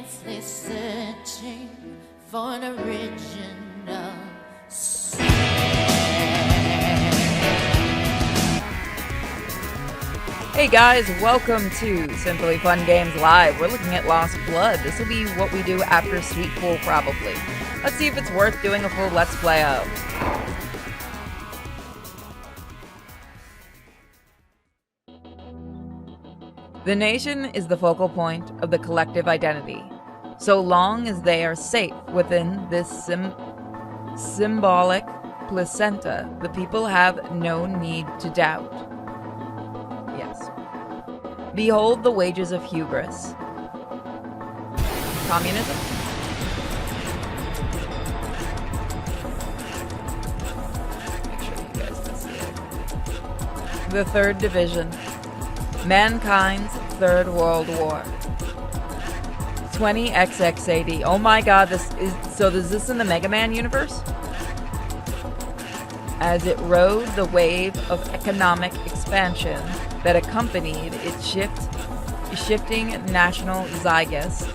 endlessly searching for an original sound. Hey guys, welcome to Simply Fun Games Live. We're looking at Lost Blood. This will be what we do after Sweet Pool, probably. Let's see if it's worth doing a full Let's Play of. The nation is the focal point of the collective identity. So long as they are safe within this symbolic placenta, the people have no need to doubt. Yes. Behold the wages of hubris. Communism? Make sure you guys can see it. The Third Division. Mankind's Third World War. 20XX AD. Oh my god, is this in the Mega Man universe? As it rode the wave of economic expansion that accompanied its shifting national zeitgeist,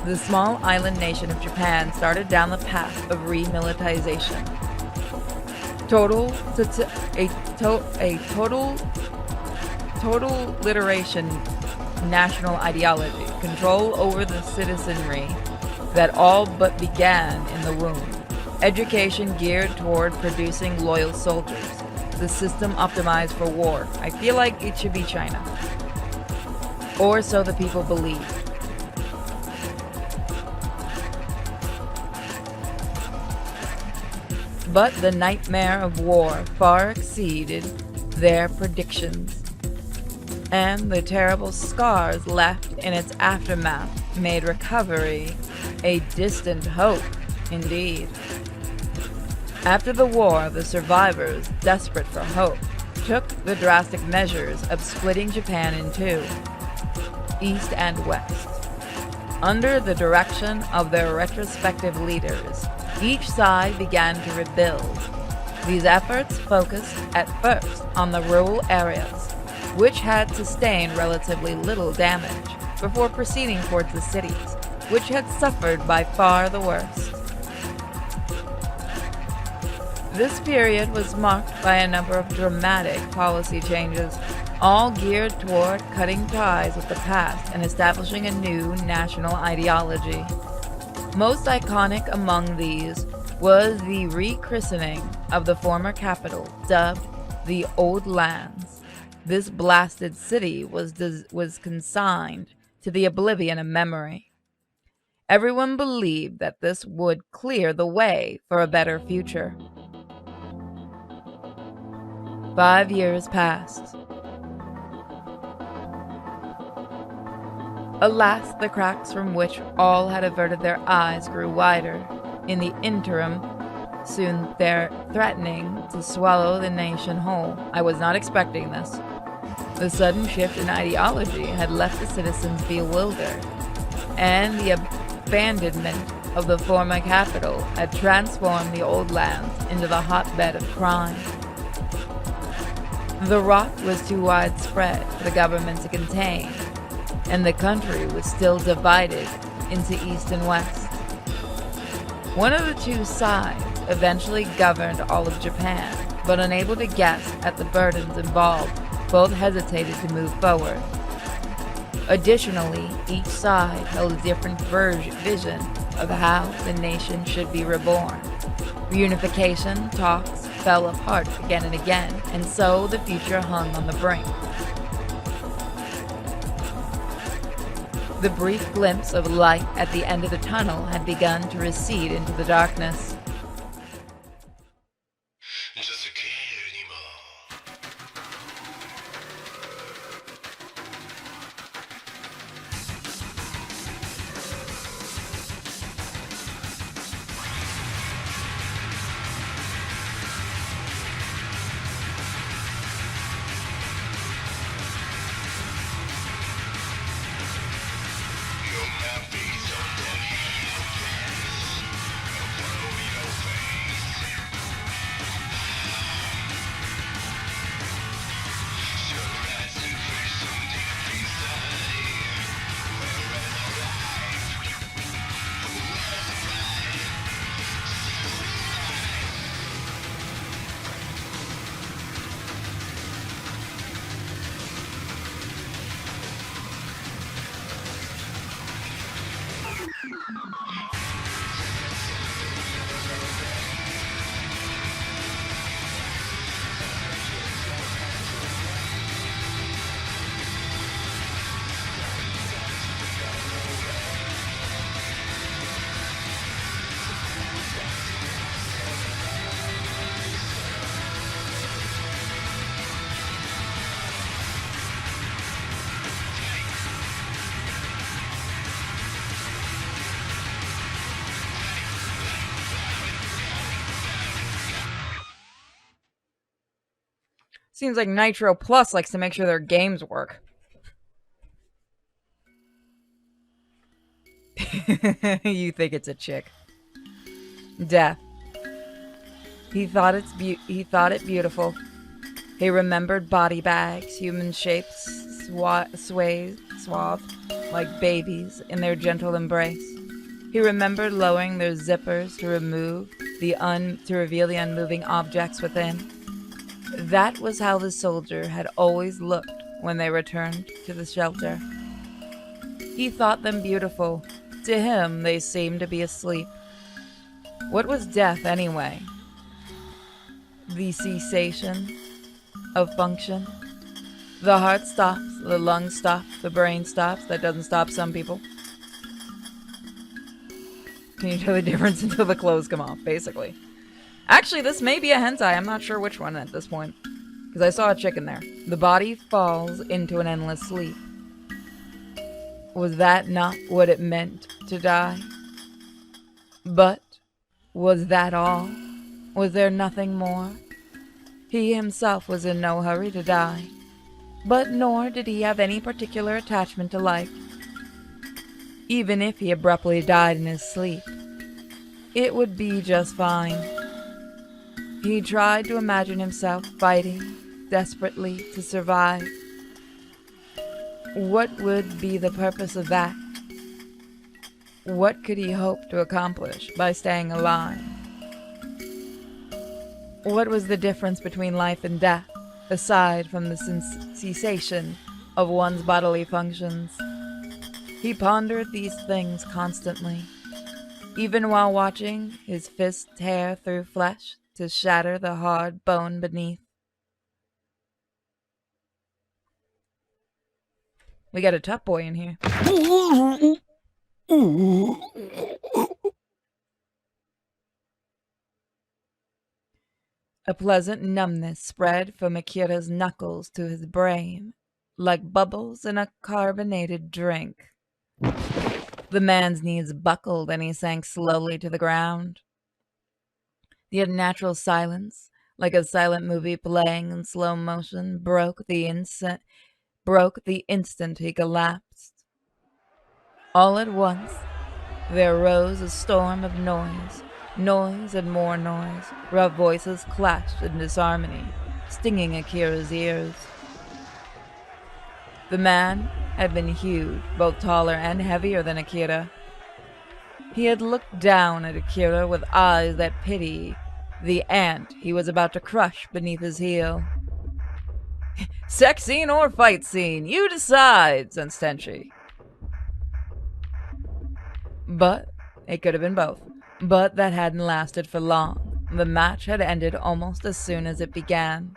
the small island nation of Japan started down the path of remilitarization. Total literation national ideology, control over the citizenry that all but began in the womb. Education geared toward producing loyal soldiers. The system optimized for war. I feel like it should be China. Or so the people believe. But the nightmare of war far exceeded their predictions, and the terrible scars left in its aftermath made recovery a distant hope indeed. After the war, the survivors, desperate for hope, took the drastic measures of splitting Japan in two, east and west. Under the direction of their respective leaders, each side began to rebuild. These efforts focused at first on the rural areas, which had sustained relatively little damage, before proceeding towards the cities, which had suffered by far the worst. This period was marked by a number of dramatic policy changes, all geared toward cutting ties with the past and establishing a new national ideology. Most iconic among these was the rechristening of the former capital, dubbed the Old Lands. This blasted city was consigned to the oblivion of memory. Everyone believed that this would clear the way for a better future. 5 years passed. Alas, the cracks from which all had averted their eyes grew wider. In the interim, soon they're threatening to swallow the nation whole. I was not expecting this. The sudden shift in ideology had left the citizens bewildered, and the abandonment of the former capital had transformed the old lands into the hotbed of crime. The rot was too widespread for the government to contain, and the country was still divided into east and west. One of the two sides eventually governed all of Japan, but unable to guess at the burdens involved, both hesitated to move forward. Additionally, each side held a different vision of how the nation should be reborn. Reunification talks fell apart again and again, and so the future hung on the brink. The brief glimpse of light at the end of the tunnel had begun to recede into the darkness. Seems like Nitro Plus likes to make sure their games work. You think it's a chick. Death. He thought it beautiful. He remembered body bags, human shapes, swathed like babies in their gentle embrace. He remembered lowering their zippers to reveal the unmoving objects within. That was how the soldier had always looked when they returned to the shelter. He thought them beautiful. To him, they seemed to be asleep. What was death, anyway? The cessation of function. The heart stops, the lungs stop, the brain stops. That doesn't stop some people. Can you tell the difference until the clothes come off, basically? Actually, this may be a hentai. I'm not sure which one at this point. Because I saw a chick in there. The body falls into an endless sleep. Was that not what it meant to die? But was that all? Was there nothing more? He himself was in no hurry to die. But nor did he have any particular attachment to life. Even if he abruptly died in his sleep, it would be just fine. He tried to imagine himself fighting desperately to survive. What would be the purpose of that? What could he hope to accomplish by staying alive? What was the difference between life and death, aside from the cessation of one's bodily functions? He pondered these things constantly, even while watching his fist tear through flesh to shatter the hard bone beneath. We got a tough boy in here. A pleasant numbness spread from Akira's knuckles to his brain, like bubbles in a carbonated drink. The man's knees buckled and he sank slowly to the ground. The unnatural silence, like a silent movie playing in slow motion, broke the instant he collapsed. All at once, there rose a storm of noise. Noise and more noise. Rough voices clashed in disharmony, stinging Akira's ears. The man had been huge, both taller and heavier than Akira. He had looked down at Akira with eyes that pity the ant he was about to crush beneath his heel. Sex scene or fight scene, you decide, sensed Tenchi. But it could have been both. But that hadn't lasted for long. The match had ended almost as soon as it began.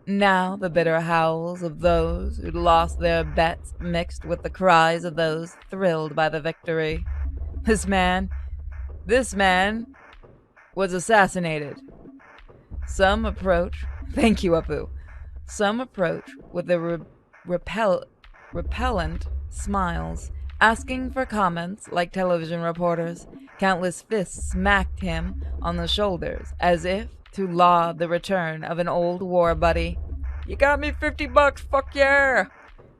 Now the bitter howls of those who'd lost their bets mixed with the cries of those thrilled by the victory. This man was assassinated. Some approach, thank you, Apu. Some approach with the repellent smiles, asking for comments like television reporters. Countless fists smacked him on the shoulders, as if to laud the return of an old war buddy. You got me $50, fuck yeah!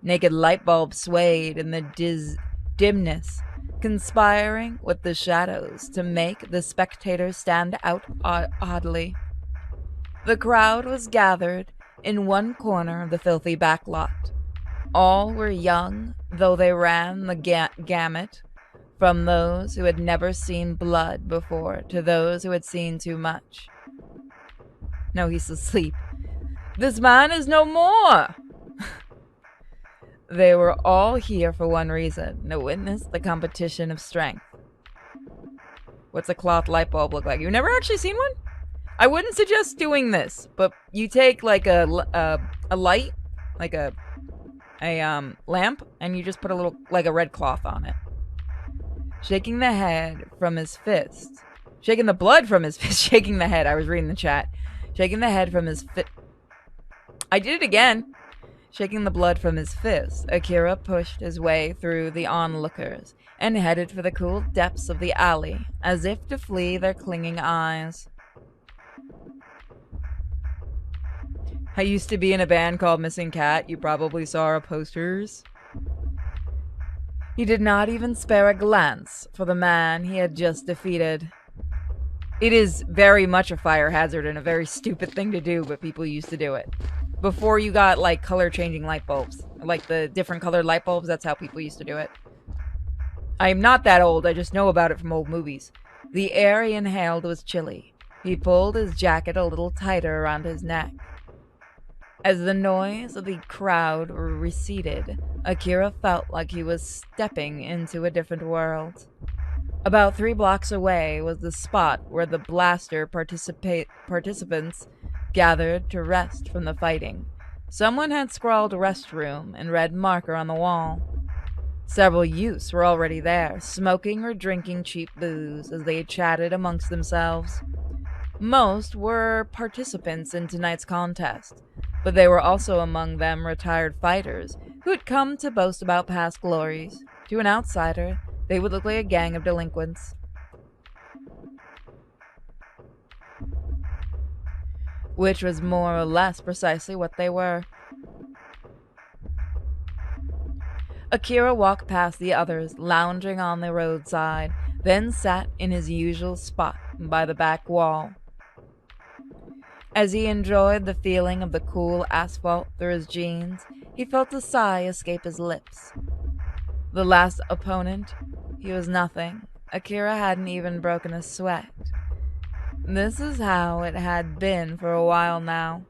Naked light bulbs swayed in the dimness, conspiring with the shadows to make the spectators stand out oddly. The crowd was gathered in one corner of the filthy backlot. All were young, though they ran the gamut, from those who had never seen blood before to those who had seen too much. No, he's asleep. This man is no more! They were all here for one reason, to witness the competition of strength. What's a cloth light bulb look like? You've never actually seen one? I wouldn't suggest doing this, but you take like a light, like a lamp, and you just put a little, like a red cloth on it. Shaking the head from his fist. Shaking the blood from his fist. Shaking the head. I was reading the chat. Shaking the head from his fist. I did it again. Shaking the blood from his fist, Akira pushed his way through the onlookers and headed for the cool depths of the alley, as if to flee their clinging eyes. I used to be in a band called Missing Cat. You probably saw our posters. He did not even spare a glance for the man he had just defeated. It is very much a fire hazard and a very stupid thing to do, but people used to do it. Before you got like color changing light bulbs, like the different colored light bulbs, that's how people used to do it. I am not that old, I just know about it from old movies. The air he inhaled was chilly. He pulled his jacket a little tighter around his neck. As the noise of the crowd receded, Akira felt like he was stepping into a different world. About 3 blocks away was the spot where the blaster participants gathered to rest from the fighting. Someone had scrawled restroom in red marker on the wall. Several youths were already there, smoking or drinking cheap booze as they chatted amongst themselves. Most were participants in tonight's contest, but they were also among them retired fighters who had come to boast about past glories. To an outsider, they would look like a gang of delinquents. Which was more or less precisely what they were. Akira walked past the others, lounging on the roadside, then sat in his usual spot by the back wall. As he enjoyed the feeling of the cool asphalt through his jeans, he felt a sigh escape his lips. The last opponent, he was nothing. Akira hadn't even broken a sweat. This is how it had been for a while now.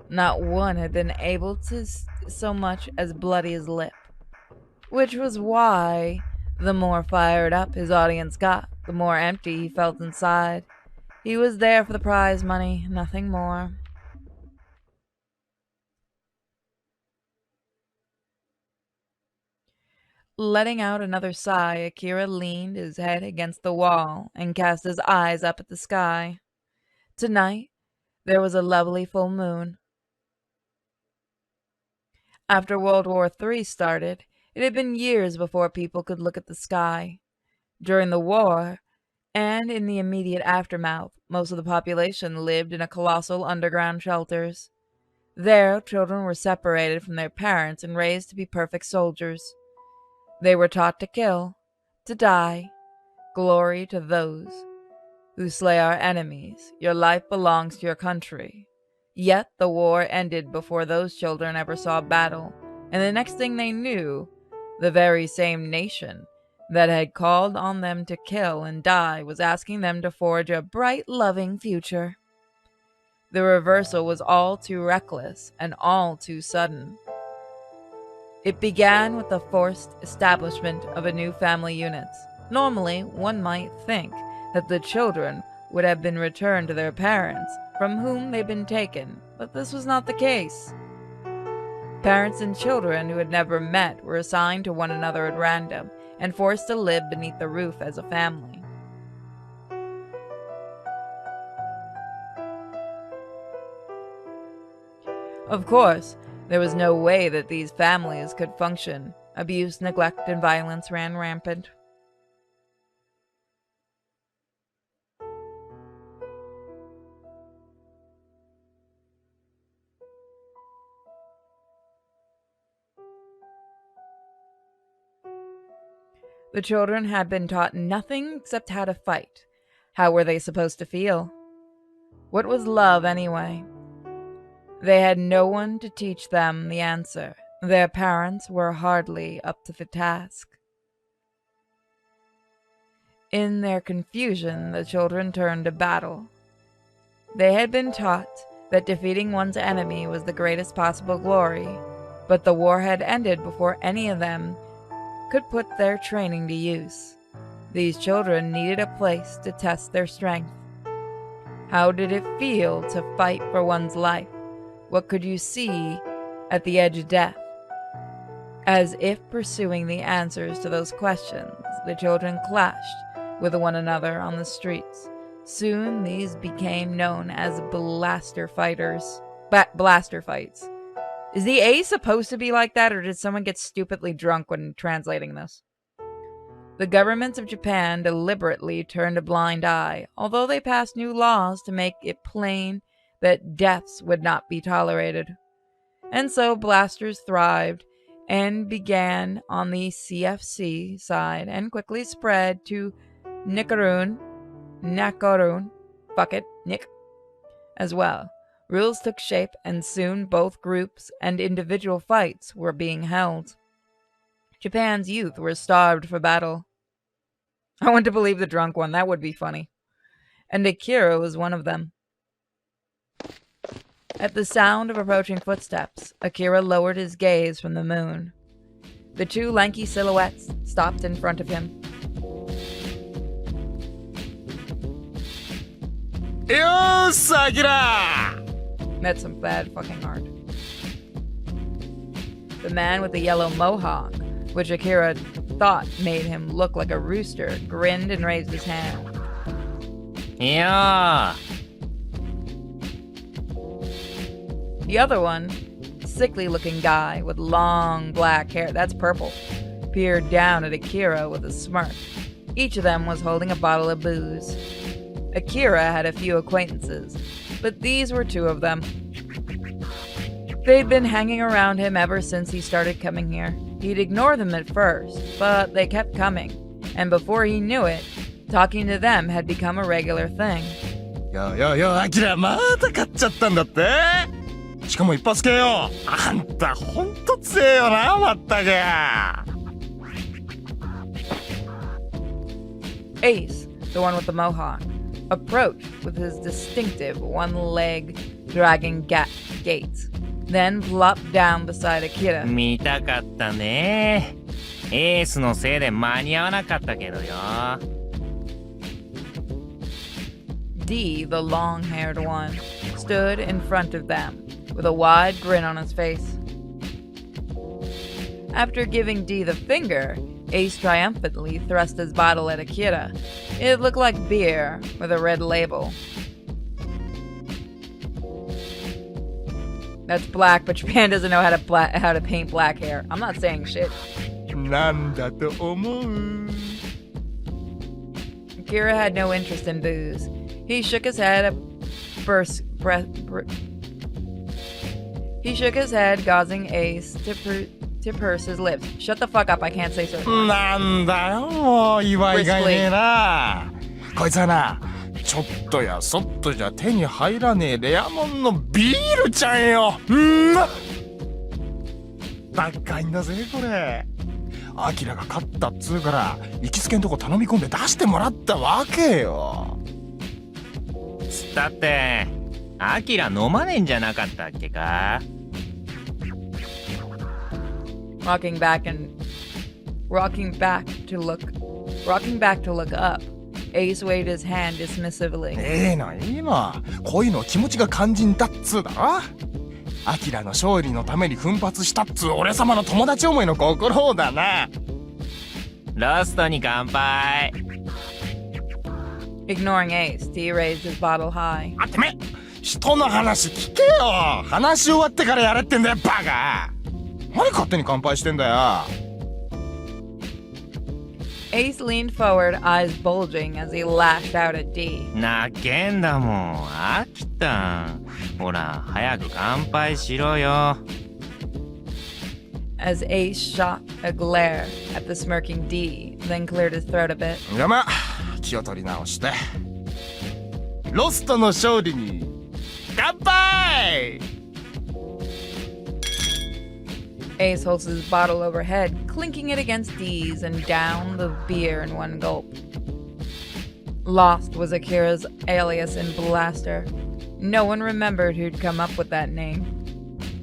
Not one had been able to so much as bloody his lip. Which was why, the more fired up his audience got, the more empty he felt inside. He was there for the prize money, nothing more. Letting out another sigh, Akira leaned his head against the wall and cast his eyes up at the sky. Tonight, there was a lovely full moon. After World War III started, it had been years before people could look at the sky. During the war, and in the immediate aftermath, most of the population lived in colossal underground shelters. There, children were separated from their parents and raised to be perfect soldiers. They were taught to kill, to die. Glory to those who slay our enemies. Your life belongs to your country. Yet the war ended before those children ever saw battle, and the next thing they knew, the very same nation that had called on them to kill and die was asking them to forge a bright, loving future. The reversal was all too reckless and all too sudden. It began with the forced establishment of a new family unit. Normally, one might think that the children would have been returned to their parents, from whom they'd been taken, but this was not the case. Parents and children who had never met were assigned to one another at random, and forced to live beneath the roof as a family. Of course, there was no way that these families could function. Abuse, neglect, and violence ran rampant. The children had been taught nothing except how to fight. How were they supposed to feel? What was love anyway? They had no one to teach them the answer. Their parents were hardly up to the task. In their confusion, the children turned to battle. They had been taught that defeating one's enemy was the greatest possible glory, but the war had ended before any of them could put their training to use. These children needed a place to test their strength. How did it feel to fight for one's life? What could you see at the edge of death? As if pursuing the answers to those questions, the children clashed with one another on the streets. Soon these became known as blaster fighters. Blaster fights. Is the A supposed to be like that, or did someone get stupidly drunk when translating this? The governments of Japan deliberately turned a blind eye, although they passed new laws to make it plain that deaths would not be tolerated. And so blasters thrived and began on the CFC side and quickly spread to Nikorun, fuck it, Nick, as well. Rules took shape, and soon both groups and individual fights were being held. Japan's youth were starved for battle. I want to believe the drunk one, that would be funny. And Akira was one of them. At the sound of approaching footsteps, Akira lowered his gaze from the moon. The two lanky silhouettes stopped in front of him. Yo, Akira! Met some bad fucking art. The man with the yellow mohawk, which Akira thought made him look like a rooster, grinned and raised his hand. Yeah. The other one, sickly-looking guy with long black hair, that's purple, peered down at Akira with a smirk. Each of them was holding a bottle of booze. Akira had a few acquaintances, but these were two of them. They'd been hanging around him ever since he started coming here. He'd ignore them at first, but they kept coming, and before he knew it, talking to them had become a regular thing. Yo, Akira, また買っちゃったんだって？しかも一発系よ。あんたほんと強えよな、まったく。Ace, the one with the mohawk, approached with his distinctive one-leg dragging gait, then plopped down beside Akira. 見たかったね。エースのせいで間に合わなかったけどよ。D, the long-haired one, stood in front of them, with a wide grin on his face. After giving D the finger, Ace triumphantly thrust his bottle at Akira. It looked like beer, with a red label. That's black, but Japan doesn't know how to paint black hair. I'm not saying shit. なんだと思う？ Akira had no interest in booze. He shook his head causing Ace to purse his lips. Shut the fuck up, I can't say certain words. なんだよ、もう祝いがいねえな。こいつはな、ちょっとやそっとじゃ手に入らねえレアモンのビールちゃんよ。高いんだぜこれ。アキラが勝ったっつうから行きつけんとこ頼み込んで出してもらったわけよ。つったってアキラ飲まねえんじゃなかったっけか？ Rocking back to look up, Ace waved his hand dismissively. いいのこういうの気持ちが肝心だっつうだろ。アキラの勝利のために奮発したっつう俺様の友達思いの心だな。ラストに乾杯。 Ignoring Ace, D raised his bottle high. あてめえ、人の話聞けよ。話終わってからやれってんだよバカ。何勝手に乾杯してんだよ。Ace leaned forward, eyes bulging as he lashed out at D. なけんだもん、飽きた。ほら、早く乾杯しろよ。As Ace shot a glare at the smirking D, then cleared his throat a bit. やま、気を取り直して。ロストの勝利に乾杯。 Ace holds his bottle overhead, clinking it against D's, and downed the beer in one gulp. Lost was Akira's alias in Blaster. No one remembered who'd come up with that name.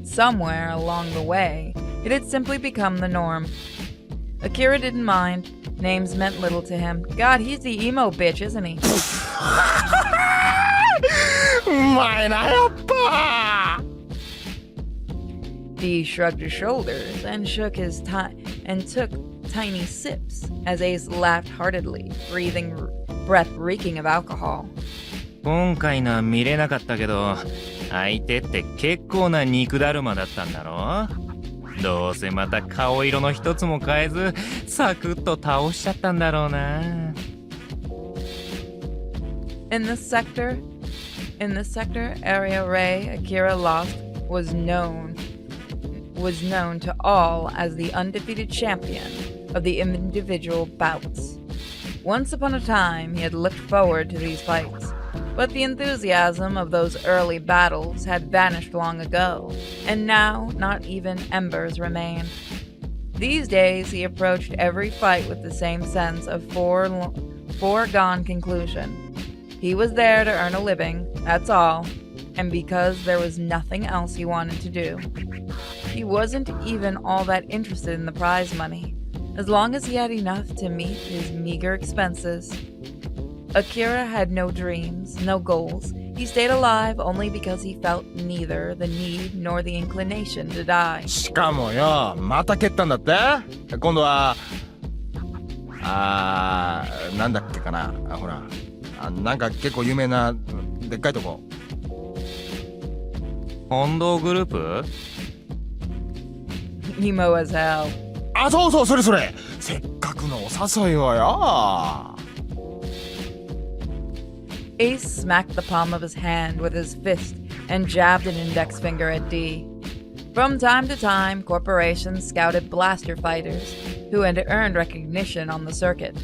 Somewhere along the way, it had simply become the norm. Akira didn't mind. Names meant little to him. God, he's the emo bitch, isn't he? うまいなやっぱ。 D shrugged his shoulders and took tiny sips as Ace laughed heartedly, breath reeking of alcohol. 今回のは見れなかったけど、相手って結構な肉だるまだったんだろ？どうせまた顔色の一つも変えず、サクッと倒しちゃったんだろうな。In this sector, In the sector area Ray Akira lost was known to all as the undefeated champion of the individual bouts. Once upon a time, he had looked forward to these fights, but the enthusiasm of those early battles had vanished long ago, and now not even embers remained. These days, he approached every fight with the same sense of foregone conclusion. He was there to earn a living, that's all, and because there was nothing else he wanted to do. He wasn't even all that interested in the prize money, as long as he had enough to meet his meager expenses. Akira had no dreams, no goals. He stayed alive only because he felt neither the need nor the inclination to die. しかもよ、また蹴ったんだって？今度はなんだっけかな、ほら、なんか結構有名なでっかいとこ。本堂グループ？ Emo as hell. そうそう、それそれ。せっかくのお誘いをよ。Ace smacked the palm of his hand with his fist and jabbed an index finger at D. From time to time, corporations scouted blaster fighters who had earned recognition on the circuit.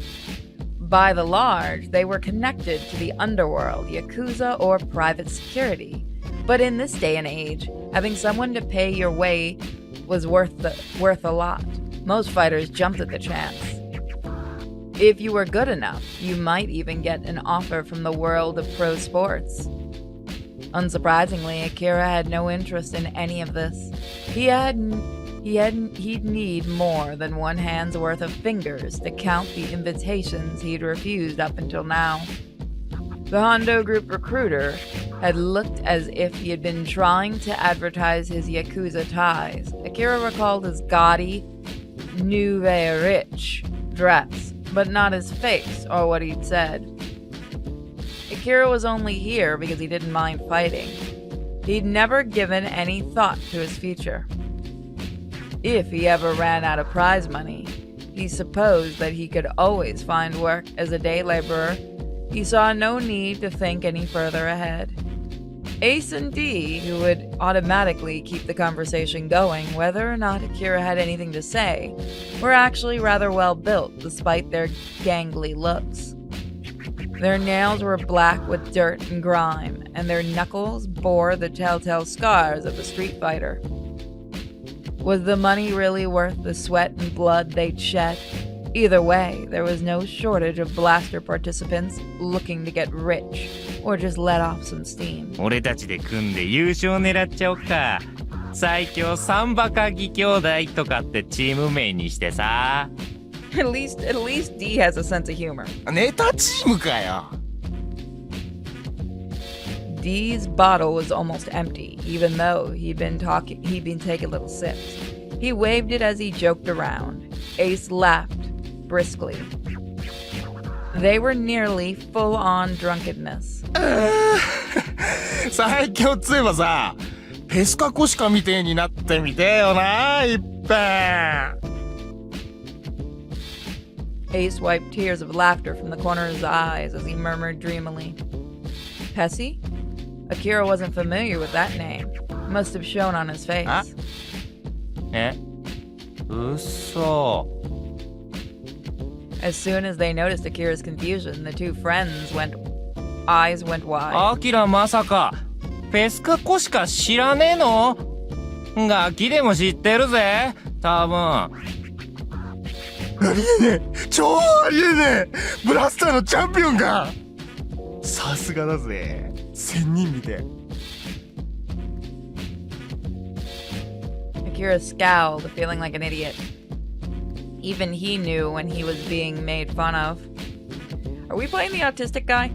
By the large, they were connected to the underworld, yakuza, or private security. But in this day and age, having someone to pay your way was worth a lot. Most fighters jumped at the chance. If you were good enough, you might even get an offer from the world of pro sports. Unsurprisingly, Akira had no interest in any of this. He'd need more than one hand's worth of fingers to count the invitations he'd refused up until now. The Hondo Group recruiter had looked as if he had been trying to advertise his Yakuza ties. Akira recalled his gaudy, nouveau riche dress, but not his face or what he'd said. Akira was only here because he didn't mind fighting. He'd never given any thought to his future. If he ever ran out of prize money, he supposed that he could always find work as a day laborer. He saw no need to think any further ahead. Ace and D, who would automatically keep the conversation going whether or not Akira had anything to say, were actually rather well built despite their gangly looks. Their nails were black with dirt and grime, and their knuckles bore the telltale scars of a street fighter. Was the money really worth the sweat and blood they'd shed? Either way, there was no shortage of blaster participants looking to get rich, or just let off some steam. 俺たちで組んで優勝狙っちゃおっか。最強サンバカギ兄弟とかってチーム名にしてさ。At least D has a sense of humor. ネタチームかよ。D's bottle was almost empty, even though he'd been taking little sips. He waved it as he joked around. Ace laughed briskly. They were nearly full-on drunkenness. 最強っつえばさ、ペスカコシカみてえになってみてえよな、いっぺん。Ace wiped tears of laughter from the corner of his eyes as he murmured dreamily. Pessy? Akira wasn't familiar with that name. It must have shown on his face. え？嘘。As soon as they noticed Akira's confusion, the two friends' eyes went wide. アキラまさかペスカコしか知らねえの？ガキでも知ってるぜ多分。ありえねえ、超ありえねえ、ブラスターのチャンピオンか。さすがだぜ、仙人みてえ。Akira scowled, feeling like an idiot. Even he knew when he was being made fun of. Are we playing the autistic guy?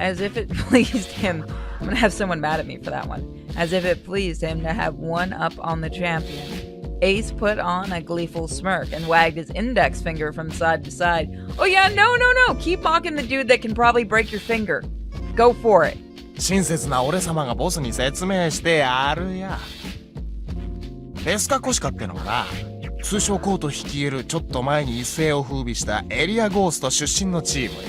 As if it pleased him. I'm gonna have someone mad at me for that one. As if it pleased him to have one up on the champion. Ace put on a gleeful smirk and wagged his index finger from side to side. Oh yeah, no. Keep mocking the dude that can probably break your finger. Go for it. 親切な俺様がボスに説明してやるや。ペスカコシカってのはな、通称コート率いるちょっと前に一世を風靡したエリアゴースト出身のチームや。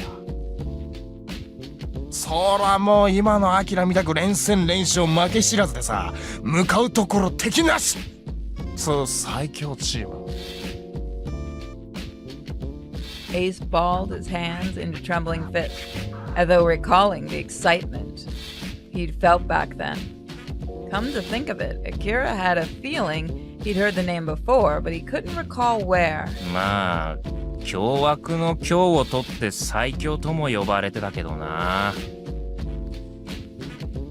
そほらもう今のアキラみたく連戦連勝負け知らずでさ、向かうところ敵なし、そう最強チーム。Ace balled his hands into trembling fists, as though recalling the excitement he'd felt back then. Come to think of it, Akira had a feeling he'd heard the name before, but he couldn't recall where. まあ凶悪の凶を取って最強とも呼ばれてたけどな。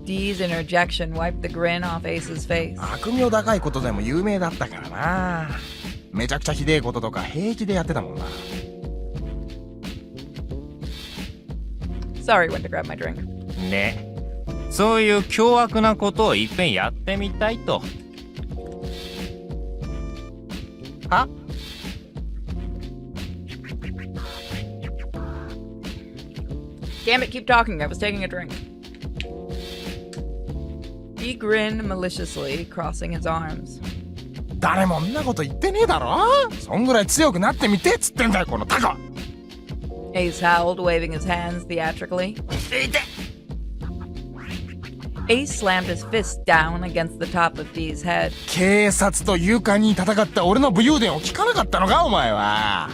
Dee's interjection wiped the grin off Ace's face. 悪名高いことでも有名だったからな。めちゃくちゃひでえこととか平気でやってたもんな。Sorry, went to grab my drink. ね。そういう凶悪なことをいっぺんやってみたいと。はDamn it, keep talking. I was taking a drink. He grinned maliciously, crossing his arms. 誰もんなこと言ってねえだろ。そんぐらい強くなってみてっつってんだよこのタコ。Ace howled, waving his hands theatrically. Ace slammed his fist down against the top of Dee's head. 警察と勇敢に戦った俺の武勇伝を聞かなかったのかお前は。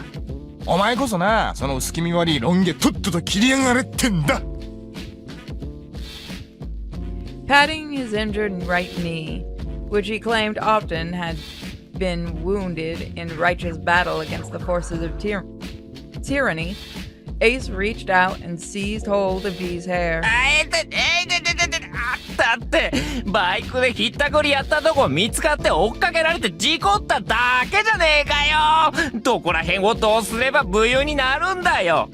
お前こそな、その薄気味悪いロン毛とっとと切りやがれってんだ。Patting his injured right knee, which he claimed often had been wounded in righteous battle against the forces of tyranny, Ace reached out and seized hold of Dee's hair. だってバイクでひったくりやったとこ見つかって追っかけられて事故っただけじゃねえかよ。どこら辺をどうすれば武勇になるんだよ。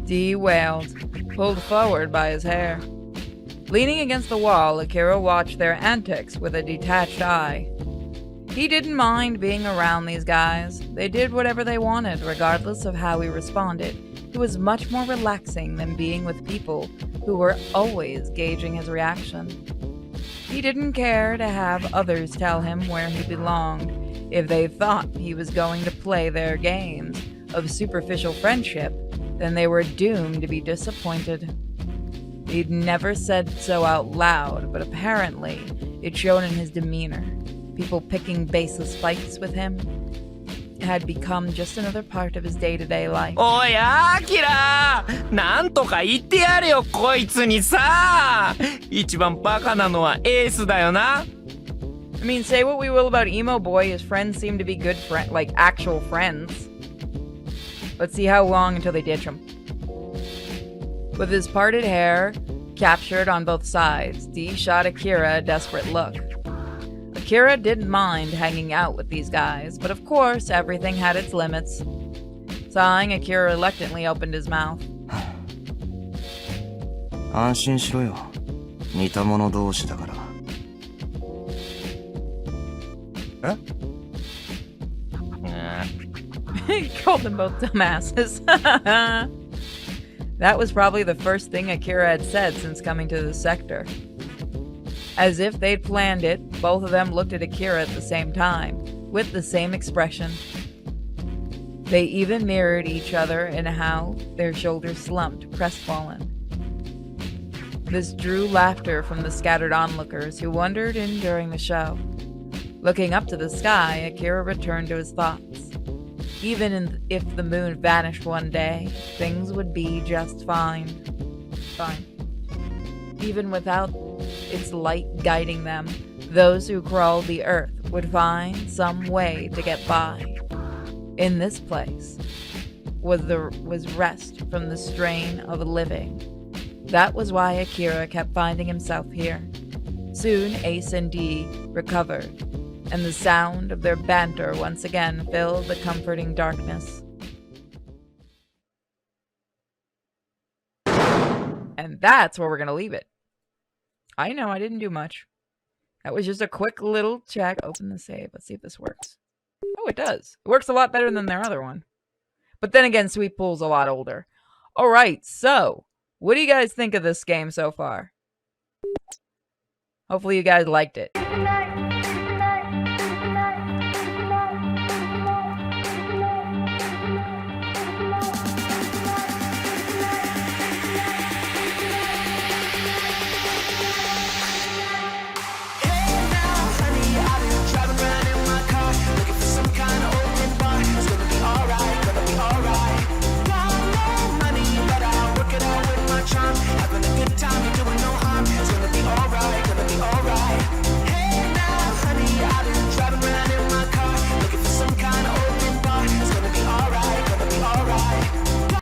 Dee wailed, pulled forward by his hair. Leaning against the wall, Akira watched their antics with a detached eye. He didn't mind being around these guys. They did whatever they wanted, regardless of how he responded. It was much more relaxing than being with people who were always gauging his reaction. He didn't care to have others tell him where he belonged. If they thought he was going to play their games of superficial friendship, then they were doomed to be disappointed. He'd never said so out loud, but apparently it showed in his demeanor. People picking baseless fights with him had become just another part of his day-to-day life. おいアキラ、なんとか言ってやれよこいつにさ。一番バカなのはエースだよな。I mean, say what we will about Emo Boy, his friends seem to be good friends, like actual friends. Let's see how long until they ditch him. With his parted hair captured on both sides, Dee shot Akira a desperate look. Akira didn't mind hanging out with these guys, but of course, everything had its limits. Sighing, Akira reluctantly opened his mouth. 安心しろよ。似た者同士だから。He called them both dumbasses. That was probably the first thing Akira had said since coming to the sector. As if they'd planned it, both of them looked at Akira at the same time, with the same expression. They even mirrored each other in how their shoulders slumped, crestfallen. This drew laughter from the scattered onlookers who wandered in during the show. Looking up to the sky, Akira returned to his thoughts. Even if the moon vanished one day, things would be just fine. Fine. Even without its light guiding them, those who crawled the earth would find some way to get by. In this place was rest from the strain of living. That was why Akira kept finding himself here. Soon Ace and Dee recovered, and the sound of their banter once again filled the comforting darkness. And that's where we're going to leave it. I know, I didn't do much. That was just a quick little check. Open the save. Let's see if this works. Oh, it does. It works a lot better than their other one. But then again, Sweet Pool's a lot older. Alright, so, what do you guys think of this game so far? Hopefully you guys liked it.